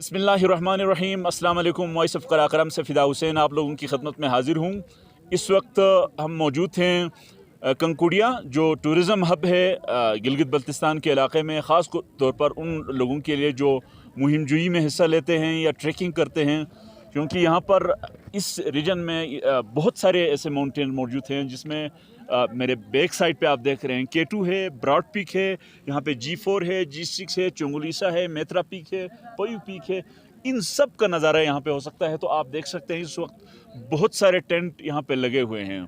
بسم اللہ الرحمن الرحیم۔ السلام علیکم۔ وائس آف قراقرم سے فدا حسین آپ لوگوں کی خدمت میں حاضر ہوں۔ اس وقت ہم موجود ہیں کنکوڈیا جو ٹورزم ہب ہے گلگت بلتستان کے علاقے میں، خاص طور پر ان لوگوں کے لیے جو مہم جوئی میں حصہ لیتے ہیں یا ٹریکنگ کرتے ہیں، کیونکہ یہاں پر اس ریجن میں بہت سارے ایسے ماؤنٹین موجود ہیں جس میں میرے بیک سائڈ پہ آپ دیکھ رہے ہیں K2 ہے، براڈ پیک ہے، یہاں پہ G4 ہے، G6 ہے، چنگولیسا ہے، میترا پیک ہے، پویو پیک ہے۔ ان سب کا نظارہ یہاں پہ ہو سکتا ہے۔ تو آپ دیکھ سکتے ہیں اس وقت بہت سارے ٹینٹ یہاں پہ لگے ہوئے ہیں،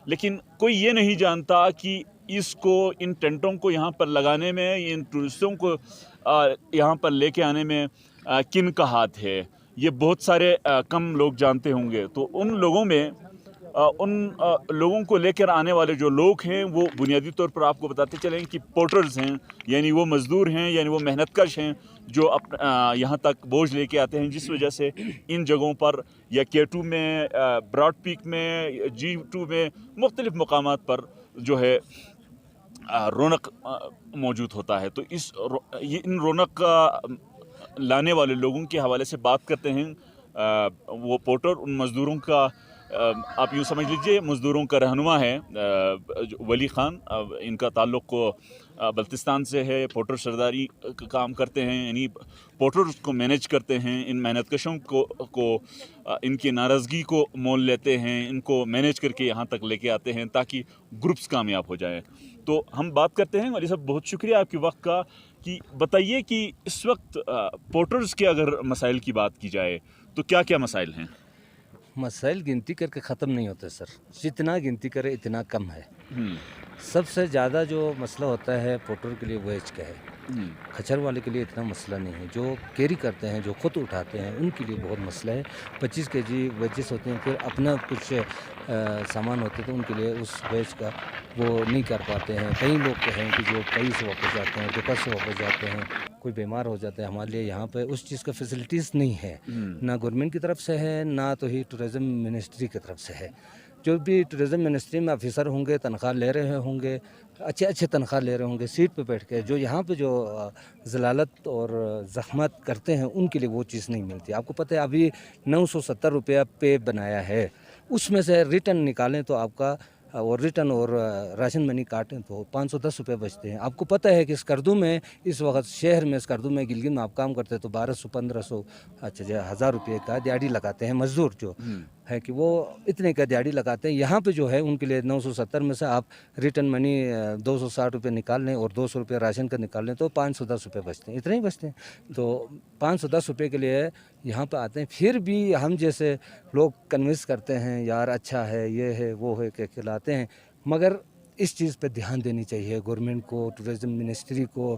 لیکن کوئی یہ نہیں جانتا کہ ان ٹینٹوں کو یہاں پر لگانے میں، ان ٹورسٹوں کو یہاں پر لے کے آنے میں کن کا ہاتھ ہے، یہ بہت سارے کم لوگ جانتے ہوں گے۔ تو ان لوگوں کو لے کر آنے والے جو لوگ ہیں وہ بنیادی طور پر آپ کو بتاتے چلیں کہ پورٹرز ہیں، یعنی وہ مزدور ہیں، یعنی وہ محنت کش ہیں جو یہاں تک بوجھ لے کے آتے ہیں، جس وجہ سے ان جگہوں پر یا K2 میں، براڈ پیک میں، G2 میں، مختلف مقامات پر جو ہے رونق موجود ہوتا ہے۔ تو ان رونق لانے والے لوگوں کے حوالے سے بات کرتے ہیں۔ وہ پورٹر ان مزدوروں کا، آپ یوں سمجھ لیجئے مزدوروں کا رہنما ہے ولی خان۔ ان کا تعلق بلتستان سے ہے، پورٹر سرداری کا کام کرتے ہیں، یعنی پورٹرز کو مینیج کرتے ہیں، ان محنت کشوں کو ان کی ناراضگی کو مول لیتے ہیں، ان کو مینیج کر کے یہاں تک لے کے آتے ہیں تاکہ گروپس کامیاب ہو جائیں۔ تو ہم بات کرتے ہیں۔ ولی صاحب بہت شکریہ آپ کے وقت کا، کہ بتائیے کہ اس وقت پورٹرز کے اگر مسائل کی بات کی جائے تو کیا کیا مسائل ہیں؟ مسائل گنتی کر کے ختم نہیں ہوتے سر، جتنا گنتی کرے اتنا کم ہے۔ سب سے زیادہ جو مسئلہ ہوتا ہے پورٹر کے لیے ویج کا ہے، کھچر والے کے لیے اتنا مسئلہ نہیں ہے۔ جو کیری کرتے ہیں، جو خود اٹھاتے ہیں، ان کے لیے بہت مسئلہ ہے۔ 25 kg ویجز ہوتے ہیں، پھر اپنا کچھ سامان ہوتے تو ان کے لیے اس ویج کا وہ نہیں کر پاتے ہیں۔ کئی لوگ ہیں کہ جو کئی سے واپس جاتے ہیں، دوپہر سے واپس جاتے ہیں، کوئی بیمار ہو جاتا ہے۔ ہمارے لیے یہاں پہ اس چیز کا فیسلٹیز نہیں ہے، نہ گورنمنٹ کی طرف سے ہے، نہ تو ہی ٹورزم منسٹری کی طرف سے ہے۔ جو بھی ٹورزم منسٹری میں آفیسر ہوں گے، تنخواہ لے رہے ہوں گے، اچھے تنخواہ لے رہے ہوں گے، سیٹ پہ بیٹھ کے، جو یہاں پہ جو ضلالت اور زحمت کرتے ہیں ان کے لیے وہ چیز نہیں ملتی۔ آپ کو پتہ ہے ابھی 970 روپیہ پے بنایا ہے، اس میں سے ریٹرن نکالیں تو آپ کا، اور ریٹرن اور راشن منی کاٹیں تو 510 روپے بچتے ہیں۔ آپ کو پتہ ہے کہ اسکردو میں اس وقت شہر میں، اسکردو میں، گلگت میں آپ کام کرتے ہیں تو 1200 1500 1000 روپے کا دیہڑی لگاتے ہیں مزدور، جو ہے کہ وہ اتنے کا دیہڑی لگاتے ہیں۔ یہاں پہ جو ہے ان کے لیے 970 میں سے آپ ریٹرن منی 260 روپے نکال لیں اور 200 روپے راشن کا نکال لیں تو 510 روپے بچتے ہیں، اتنے ہی بچتے ہیں۔ تو 510 روپے کے لیے یہاں پہ آتے ہیں، پھر بھی ہم جیسے لوگ کنونس کرتے ہیں یار اچھا ہے، یہ ہے وہ ہے کہ کھلاتے ہیں، مگر اس چیز پہ دھیان دینی چاہیے گورنمنٹ کو، ٹورزم منسٹری کو۔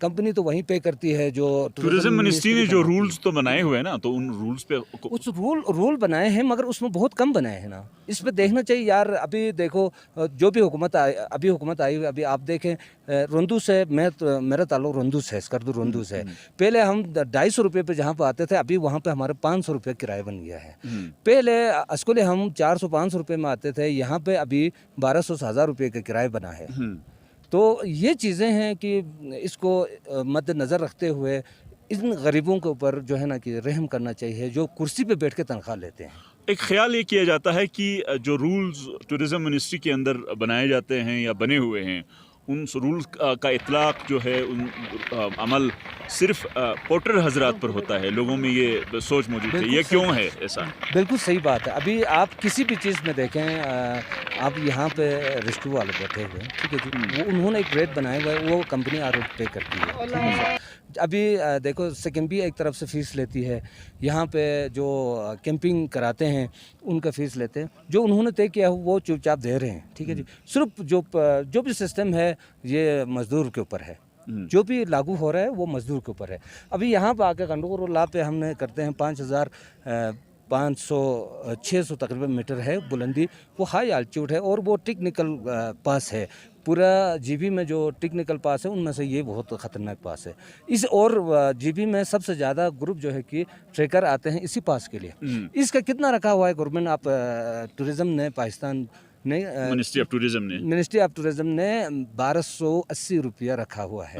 کمپنی تو وہیں پے کرتی ہے جو ٹورزم منسٹری نے جو رولز تو بنائے ہوئے ہیں نا، تو ان رولز پہ اس رول بنائے ہیں، مگر اس میں بہت کم بنائے ہیں نا۔ اس پہ دیکھنا چاہیے یار۔ ابھی دیکھو جو بھی حکومت آئی ہوئی، ابھی آپ دیکھیں رندو سے، میرا تعلق رندو سے، اسکردو رندو سے، پہلے ہم 250 روپے پہ جہاں پہ آتے تھے، ابھی وہاں پہ ہمارے 500 روپے کرایہ بن گیا ہے۔ پہلے اسکولے ہم 400 500 روپے میں آتے تھے، یہاں پہ ابھی 1200 سے 1000 روپے کا کرایہ بنا ہے۔ تو یہ چیزیں ہیں کہ اس کو مد نظر رکھتے ہوئے ان غریبوں کے اوپر جو ہے نا کہ رحم کرنا چاہیے، جو کرسی پہ بیٹھ کے تنخواہ لیتے ہیں۔ ایک خیال یہ کیا جاتا ہے کہ جو رولز ٹورزم منسٹری کے اندر بنائے جاتے ہیں یا بنے ہوئے ہیں، ان رولز کا اطلاق جو ہے، ان عمل صرف پورٹر حضرات پر ہوتا ہے۔ لوگوں میں یہ سوچ موجود ہے، یہ کیوں ہے ایسا؟ بالکل صحیح بات ہے۔ ابھی آپ کسی بھی چیز میں دیکھیں، آپ یہاں پہ ریسٹو والے بیٹھے ہوئے ہیں، ٹھیک ہے جی، وہ انہوں نے ایک ریٹ بنایا ہوا ہے، وہ کمپنی پے کرتی ہے، ٹھیک ہے۔ ابھی دیکھو سیکنڈ بھی ایک طرف سے فیس لیتی ہے، یہاں پہ جو کیمپنگ کراتے ہیں ان کا فیس لیتے ہیں، جو انہوں نے طے کیا وہ چپ چاپ دے رہے ہیں، ٹھیک ہے جی۔ صرف جو بھی سسٹم ہے یہ مزدور کے اوپر ہے، جو بھی لاگو ہو رہا ہے وہ مزدور کے اوپر ہے۔ ابھی یہاں پہ آ کے گنڈور لا پہ ہم نے کرتے ہیں 5500 600 تقریباً میٹر ہے بلندی، وہ ہائی الٹیٹیوڈ ہے اور وہ ٹیکنیکل پاس ہے۔ پورا جی بی میں جو ٹیکنیکل پاس ہے ان میں سے یہ بہت خطرناک پاس ہے۔ اس اور جی بی میں سب سے زیادہ گروپ جو ہے کہ ٹریکر آتے ہیں اسی پاس کے لیے۔ اس کا کتنا رکھا ہوا ہے گورنمنٹ، آپ ٹورزم نے، پاکستان نے، منسٹری آف ٹورزم نے 1280 روپیہ رکھا ہوا ہے۔